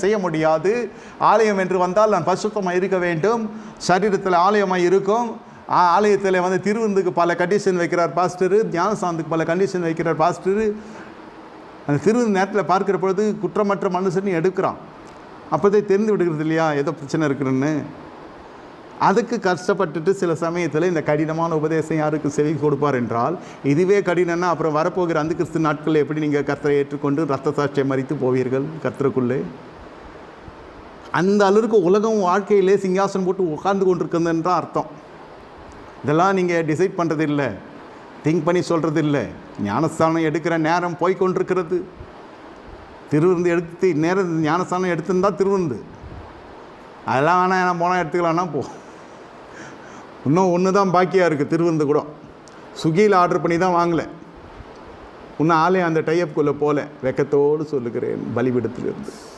செய்ய முடியாது. ஆலயம் என்று வந்தால் நான் பரிசுத்தமாக இருக்க வேண்டும், சரீரத்தில் ஆலயமாக இருக்கும். ஆலயத்தில் வந்து திருவிருந்துக்கு பல கண்டிஷன் வைக்கிறார் பாஸ்டரு, ஞானஸ்தானத்துக்கு பல கண்டிஷன் வைக்கிறார் பாஸ்டரு. அந்த திருவிருந்து நேரத்தில் பார்க்குற பொழுது குற்றமற்ற மனுஷன் எடுக்கிறான். அப்போதே தெரிந்து விடுகிறது இல்லையா ஏதோ பிரச்சனை இருக்குன்னு. அதுக்கு கஷ்டப்பட்டுட்டு சில சமயத்தில் இந்த கடினமான உபதேசம் யாருக்கு செவி கொடுப்பார் என்றால், இதுவே கடினம்னா அப்புறம் வரப்போகிற அந்த கிறிஸ்து நாட்களில் எப்படி நீங்கள் கர்த்தரை ஏற்றுக்கொண்டு ரத்த சாட்சியை மறித்து போவீர்கள் கர்த்தருக்குள்ளே? அந்த அளவுக்கு உலகம் வாழ்க்கையிலே சிங்காசனம் போட்டு உட்கார்ந்து கொண்டிருக்குதுன்னு தான் அர்த்தம். இதெல்லாம் நீங்கள் டிசைட் பண்ணுறது இல்லை, திங்க் பண்ணி சொல்கிறது இல்லை. ஞானஸ்தானம் எடுக்கிற நேரம் போய்கொண்டிருக்கிறது. திருவிருந்து எடுத்து நேரம் ஞானஸ்தானம் எடுத்துருந்தா திருவிருந்து அதெல்லாம் வேணாம், ஏன்னா போனால் எடுத்துக்கலான்னா போ. இன்னும் ஒன்று தான் பாக்கியாக இருக்குது. திருவிருந்து கூட ஸ்விக்கியில் ஆர்டர் பண்ணி தான் வாங்கலை. இன்னும் ஆலயம் அந்த டைஅப்குள்ளே போகல. வெக்கத்தோடு சொல்லுகிறேன் பலிபீடத்திலிருந்து.